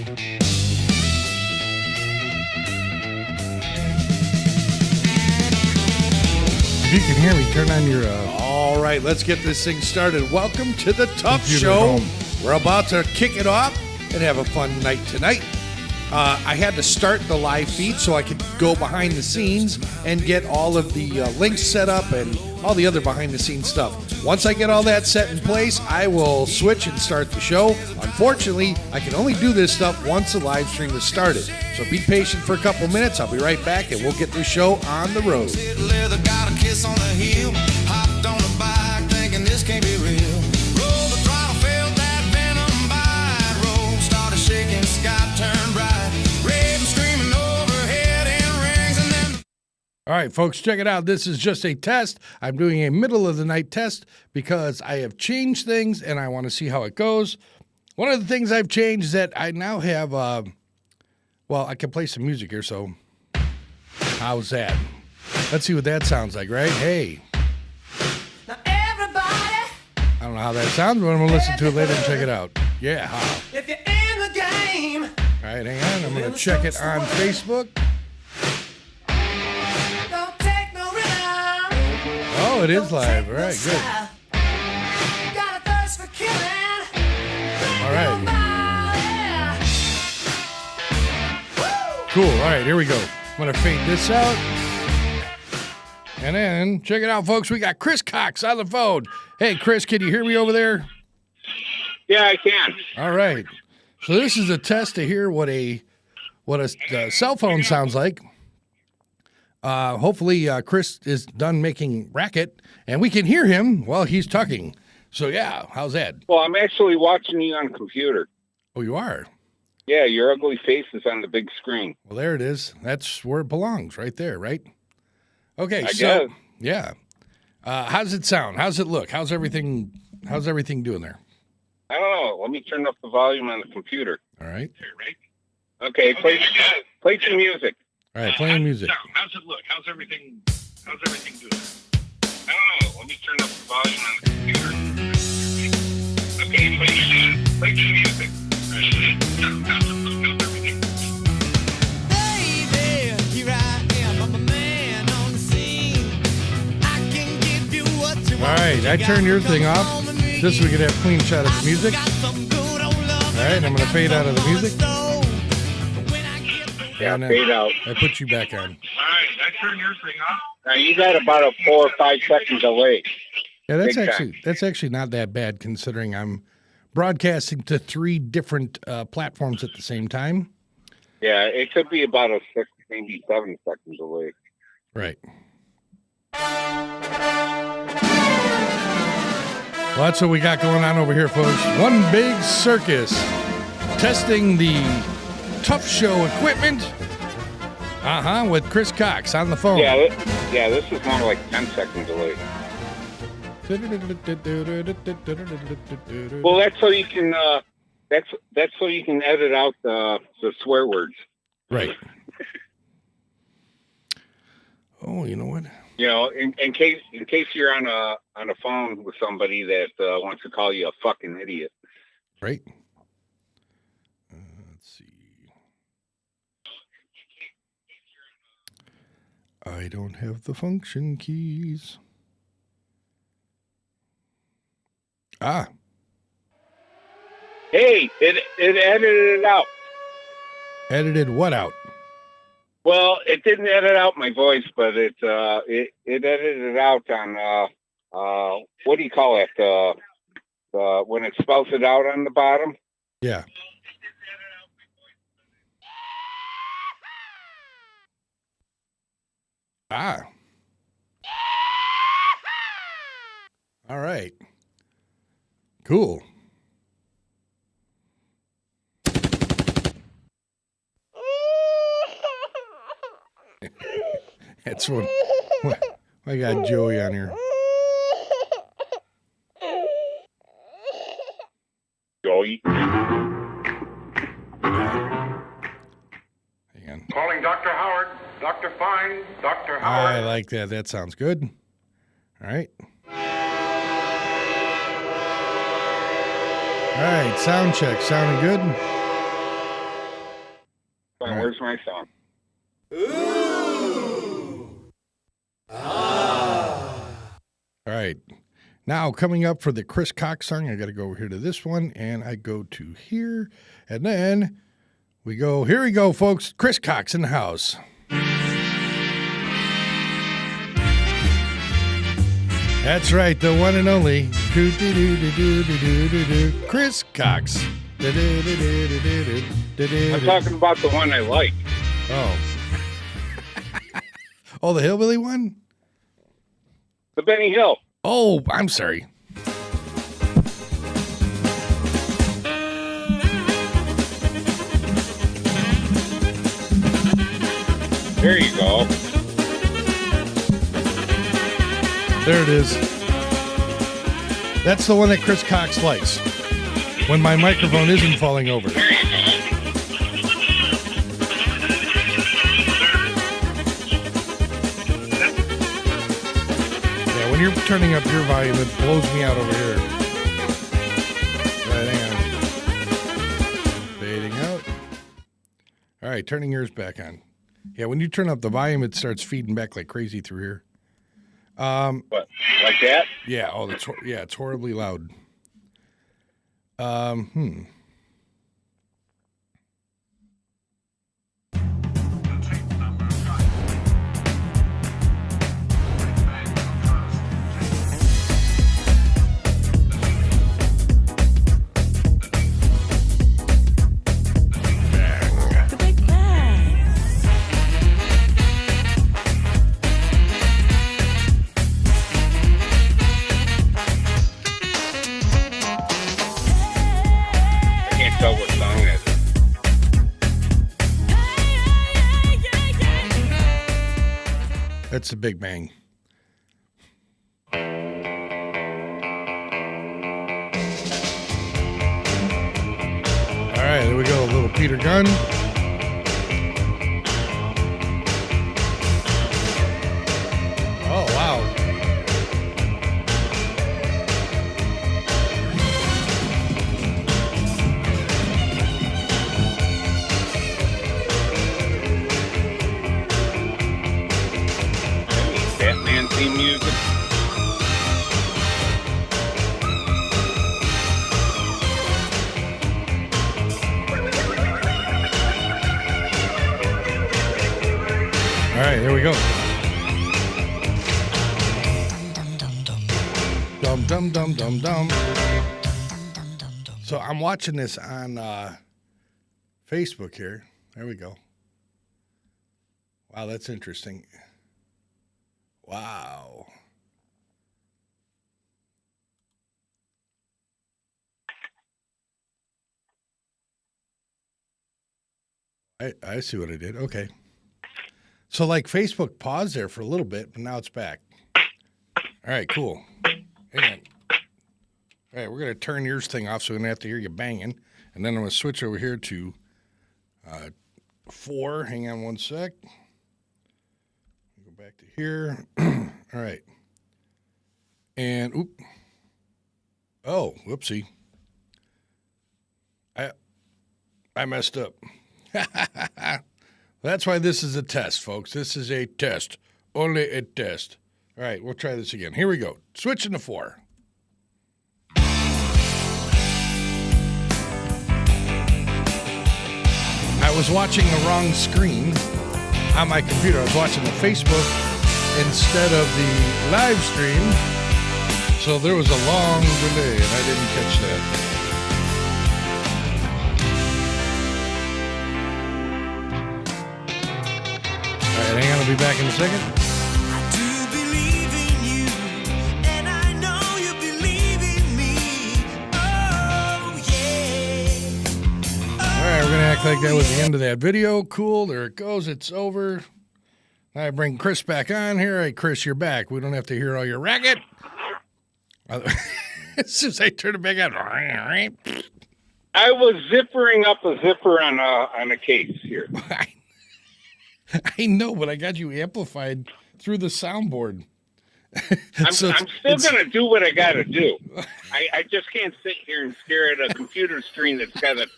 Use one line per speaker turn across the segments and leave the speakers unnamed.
If you can hear me, turn on your...
All right, let's get this thing started. Welcome to the Tough
Computer
Show.
home.
We're about to kick it off and have a fun night tonight. I had to start the live feed so I could go behind the scenes and get all of the links set up and all the other behind the scenes stuff. Once I get all that set in place, I will switch and start the show. Unfortunately, I can only do this stuff once the live stream is started. So be patient for a couple minutes. I'll be right back and we'll get this show on the road.
Leather got a kiss on the heel, hopped on a bike thinking this can't be real. Rolled the throttle, felt that venom bite. Road started shaking, sky turned bright. Red and screaming overhead in rings and then...
All right, folks, check it out. This is just a test. I'm doing a middle of the night test because I have changed things and I want to see how it goes. One of the things I've changed is that I now have, well, I can play some music here, so how's that? Let's see what that sounds like, right? Hey.
Now everybody,
I don't know how that sounds, but I'm going to listen to it later and check it out. Yeah. How?
if you're in the game,
All right, hang on. I'm going to check it on Facebook.
don't take no rhythm.
Oh, it is live. All right, good.
Got a thirst for killing.
All right. Cool. All right, here we go. I'm going to fade this out. And then, check it out, folks. We got Chris Cox on the phone. Hey, Chris, can you hear me over there?
Yeah, I can.
All right. So this is a test to hear what a cell phone sounds like. Hopefully, Chris is done making racket, and we can hear him while he's talking. So, yeah, how's that?
Well, I'm actually watching you on computer.
Oh, you are?
Yeah, your ugly face is on the big screen.
Well, there it is. That's where it belongs, right there, right? Okay,
I
so
guess.
yeah. How does it sound? How's it look? How's everything doing there?
I don't know. Let me turn up the volume on the computer.
All right.
Okay, play some music.
All right, playing music.
How's it look? How's everything doing? I don't know. Let me turn up the volume on the computer. Okay, play some music. How's it look? How's everything?
Baby, here I am. I'm a man on the scene. I can give you what you want.
All right, I turned your thing off just so we could have a clean shot of the music.
All
right, I'm gonna fade out of the music.
Yeah,
And,
fade out.
I put you back on.
All right, I turned your thing off. Now you got about a 4 or 5 second delay.
Yeah,
Big time.
that's actually not that bad considering I'm broadcasting to 3 different platforms at the same time.
Yeah, it could be about a 6, maybe 7 second delay.
Right. Well, that's what we got going on over here, folks. One big circus. Testing the Tough Show equipment. With Chris Cox on the phone.
Yeah, this is more like 10 second delay. Well, that's so you can that's so you can edit out the swear words.
Right. Oh, you know what?
You know, in case you're on a phone with somebody that wants to call you a fucking idiot.
Right. Let's see. I don't have the function keys.
Hey, it edited it out.
Edited what out?
Well, it didn't edit out my voice, but it edited it out on what do you call it? When it spells it out on the bottom.
Yeah. All right. Cool. That's what I got Joey on here.
Joey.
Hang on.
Calling Dr. Howard. Dr. Fine. Dr. Howard.
I like that. That sounds good. All right. All right. Sound check. Sounding good.
There's my song.
All right. Now, coming up for the Chris Cox song, I got to go over here to this one, and I go to here, and then we go, here we go, folks. Chris Cox in the house. That's right, the one and only Chris Cox.
I'm talking about the one I like.
Oh. Oh, the Hillbilly one?
The Benny Hill.
Oh, I'm sorry.
There you go.
There it is. That's the one that Chris Cox likes. When my microphone isn't falling over. Yeah, when you're turning up your volume, it blows me out over here. Right, hang on. Fading out. All right, turning yours back on. Yeah, when you turn up the volume, it starts feeding back like crazy through here.
What? Like that?
Yeah. Oh, it's horribly loud.
The Big Bang.
I can't tell what song that is.
That's the Big Bang. All right, there we go. A little Peter Gunn. Oh, wow.
Batman theme music.
All right, here we go. Dum dum dum dum dum. So I'm watching this on Facebook here. There we go. Wow, that's interesting. Wow. I see what I did. Okay. So like Facebook paused there for a little bit, but now it's back. All right, cool. Hang on. All right, we're going to turn yours thing off so we don't have to hear you banging. And then I'm going to switch over here to 4. Hang on one sec. Go back to here. All right. And, oop. Oh, whoopsie. I messed up. That's why this is a test, folks. This is a test. Only a test. All right, we'll try this again. Here we go. Switching to 4. I was watching the wrong screen on my computer. I was watching the Facebook instead of the live stream. So there was a long delay, and I didn't catch that. All right, hang on. I'll be back in a second.
I do believe in you, and I know you believe in me. Oh, yeah.
All right, we're going to act like that was the end of that video. Cool. There it goes. It's over. Now I bring Chris back on here. Hey, Chris, you're back. We don't have to hear all your racket. As soon as I turn it back on.
I was zippering up a zipper on a case here.
I know, but I got you amplified through the soundboard.
I'm still going to do what I got to do. I just can't sit here and stare at a computer screen that's got a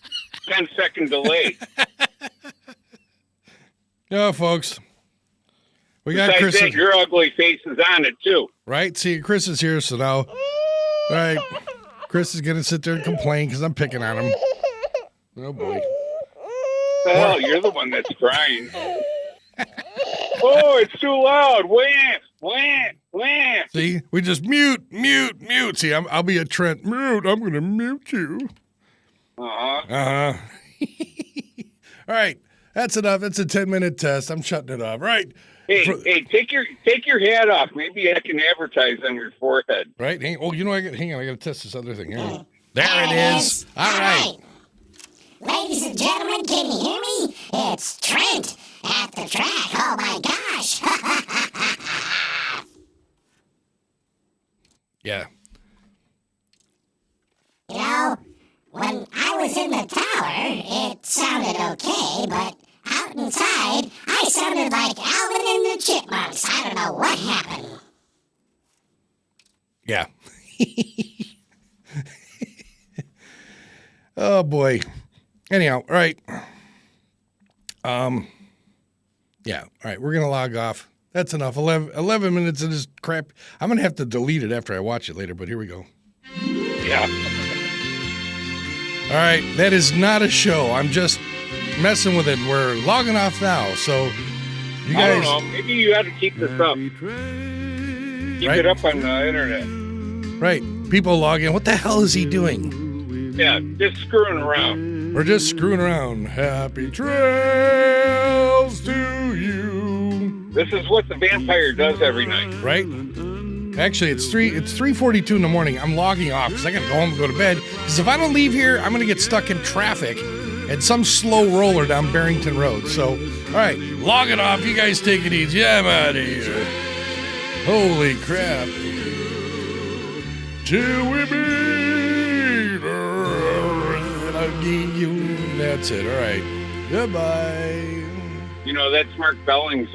10-second delay.
Yeah, folks. We got
Besides
Chris.
that, your ugly face is on it too.
Right? See, Chris is here, so now, right? Chris is gonna sit there and complain because I'm picking on him. Oh boy!
The hell, you're the one that's crying. Oh, it's too loud. Wham, wham, wham.
See, we just mute. See, I'll be a Trent. Mute. I'm gonna mute you.
Uh-huh.
All right, that's enough. It's a 10-minute test. I'm shutting it off. Right?
Hey, take your hat off. Maybe I can advertise on your forehead.
Right? Hang on. I got to test this other thing. Hang on. There it is. All right.
Ladies and gentlemen, can you hear me? It's Trent at the track. Oh my gosh.
Yeah.
You know, when I was in the tower, it sounded okay, but out inside, I sounded like Alvin and the Chipmunks. I don't know what happened.
Yeah. Oh boy. Anyhow, all right. Yeah. All right. We're gonna log off. That's enough. 11 minutes of this crap. I'm gonna have to delete it after I watch it later. But here we go.
Yeah.
All right. That is not a show. I'm just messing with it. We're logging off now. So you
I
guys.
don't know. Maybe you got to keep this up. Keep
Right.
it up on the internet.
Right. People log in. What the hell is he doing?
Yeah, just screwing around.
We're just screwing around. Happy trails to you.
This is what the vampire does every night.
Right? Actually, it's 3:42 in the morning. I'm logging off because I gotta go home and go to bed. Because if I don't leave here, I'm gonna get stuck in traffic and some slow roller down Barrington Road. So, all right, log it off. You guys take it easy. I'm out of here. Holy crap. Till we meet. That's it. All right. Goodbye.
You know, that's Mark Belling's